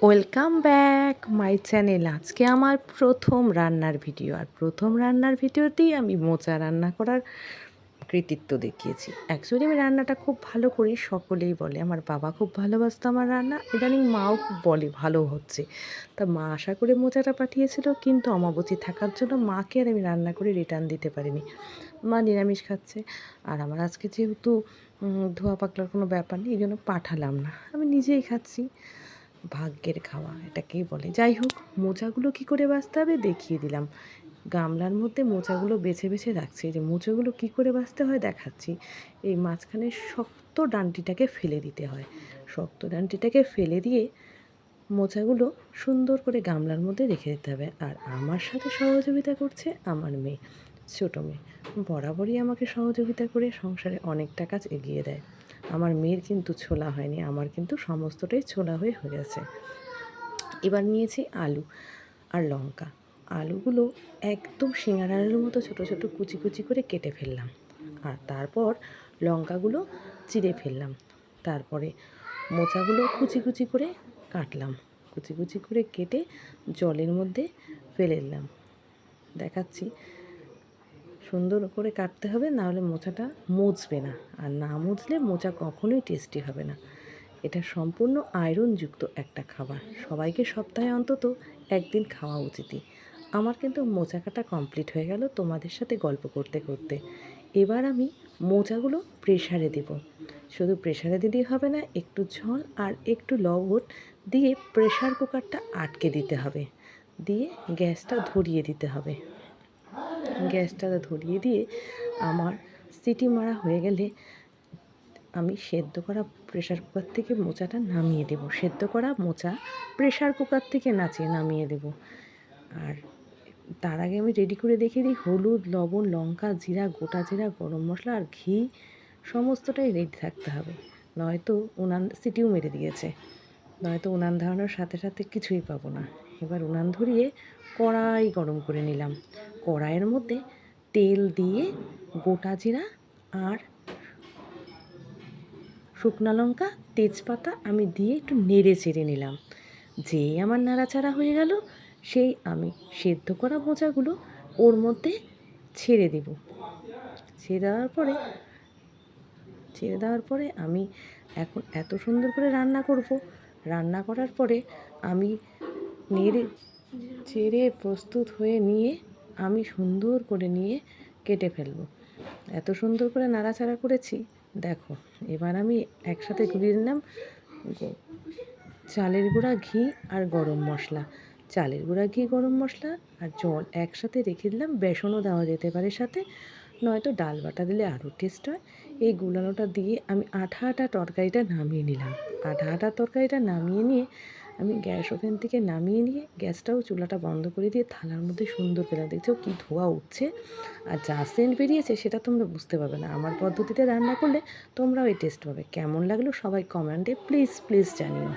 Welcome back my channel. আজকে আমার প্রথম রান্নার ভিডিও, আর প্রথম রান্নার ভিডিওতেই আমি মোচা রান্না করার কৃতিত্ব দেখিয়েছি। অ্যাকচুয়ালি আমি রান্নাটা খুব ভালো করি, সকলেই বলে। আমার বাবা খুব ভালোবাসতো আমার রান্না, ইদানিং মাও খুব বলে ভালো হচ্ছে। তা মা আশা করে মোচাটা পাঠিয়েছিল, কিন্তু অমাবস্যা থাকার জন্য মাকে আর আমি রান্না করে রিটার্ন দিতে পারিনি। মা নিরামিষ খাচ্ছে, আর আমার আজকে যেহেতু ধোয়া পাকলার কোনো ব্যাপার নেই, এই জন্য পাঠালাম না, আমি নিজেই খাচ্ছি। ভাগ্যের খাওয়া এটাকেই বলে। যাই হোক, মোচাগুলো কী করে বাছতে হবে দেখিয়ে দিলাম। গামলার মধ্যে মোচাগুলো বেছে বেছে রাখছি, যে মোচাগুলো কী করে বাছতে হয় দেখাচ্ছি। এই মাঝখানে শক্ত ডান্টিটাকে ফেলে দিতে হয়। শক্ত ডান্টিটাকে ফেলে দিয়ে মোচাগুলো সুন্দর করে গামলার মধ্যে রেখে দিতে হবে। আর আমার সাথে সহযোগিতা করছে আমার মেয়ে, ছোটো মেয়ে। বরাবরই আমাকে সহযোগিতা করে সংসারে অনেকটা কাজ এগিয়ে দেয়। আমার মেয়ের কিন্তু ছোলা হয়নি, আমার কিন্তু সমস্তটাই ছোলা হয়ে গেছে। এবার নিয়েছি আলু আর লঙ্কা। আলুগুলো একদম সিঙ্গারা আলুর মতো ছোটো ছোটো কুচি কুচি করে কেটে ফেললাম, আর তারপর লঙ্কাগুলো চিড়ে ফেললাম। তারপরে মোচাগুলো কুচি কুচি করে কাটলাম, কুচি কুচি করে কেটে জলের মধ্যে ফেলে দিলাম। দেখাচ্ছি, সুন্দর করে কাটতে হবে, নাহলে মোচাটা মুছবে না, আর না মুছলে মোচা কখনোই টেস্টি হবে না। এটা সম্পূর্ণ আয়রনযুক্ত একটা খাবার, সবাইকে সপ্তাহে অন্তত একদিন খাওয়া উচিতই। আমার কিন্তু মোচা কাটা কমপ্লিট হয়ে গেল তোমাদের সাথে গল্প করতে করতে। এবার আমি মোচাগুলো প্রেসারে দেব। শুধু প্রেসারে দিলেই হবে না, একটু ঝোল আর একটু লবণ দিয়ে প্রেসার কুকারটা আটকে দিতে হবে, দিয়ে গ্যাসটা ধরিয়ে দিতে হবে। গ্যাসটা ধরিয়ে দিয়ে আমার সিটি মারা হয়ে গেলে আমি সেদ্ধ করা প্রেশার কুকার থেকে মোচাটা নামিয়ে দেব। সেদ্ধ করা মোচা প্রেশার কুকার থেকে নামিয়ে দেব। আর তার আগে আমি রেডি করে দেখিয়ে দিই, হলুদ, লবণ, লঙ্কা, জিরা, গোটা জিরা, গরম মশলা আর ঘি সমস্তটাই রেডি থাকতে হবে। নয়তো উনান সিটিও মেরে দিয়েছে, নয়তো উনান ধরানোর সাথে সাথে কিছুই পাবো না। এবার উনান ধরিয়ে কড়াই গরম করে নিলাম। কড়াইয়ের মধ্যে তেল দিয়ে গোটা জিরা আর শুকনো লঙ্কা, তেজপাতা আমি দিয়ে একটু নেড়ে চেড়ে নিলাম। যেই আমার নাড়াচাড়া হয়ে গেল, সেই আমি সেদ্ধ করা মোচাগুলো ওর মধ্যে ছেড়ে দেব। ছেড়ে দেওয়ার পরে আমি এখন এত সুন্দর করে রান্না করব। রান্না করার পরে আমি নেড়ে চেড়ে প্রস্তুত হয়ে নিয়ে আমি সুন্দর করে নিয়ে কেটে ফেলবো। এত সুন্দর করে নাড়াচাড়া করেছি, দেখো। এবার আমি একসাথে গুলিয়ে নিলাম চালের গুঁড়া, ঘি আর গরম মশলা। চালের গুঁড়া, ঘি, গরম মশলা আর জল একসাথে রেখে দিলাম। বেসনও দেওয়া যেতে পারে সাথে, নয়তো ডাল বাটা দিলে আরও টেস্ট হয়। এই গুলানোটা দিয়ে আমি আঠা আঠা তরকারিটা নামিয়ে নিলাম। আঠা আঠা তরকারিটা নামিয়ে নিয়ে আমি গ্যাস ওভেন থেকে নামিয়ে নিয়ে গ্যাসটাও চুলাটা বন্ধ করে দিয়ে থালার মধ্যে সুন্দর করে দেখছো কি ধোয়া উঠছে, আর যা সেন্ট বেরিয়েছে সেটা তোমরা বুঝতে পারবে না। আমার পদ্ধতিতে রান্না করলে তোমরাও এই টেস্ট পাবে। কেমন লাগলো সবাই কমেন্টে প্লিজ প্লিজ জানিও।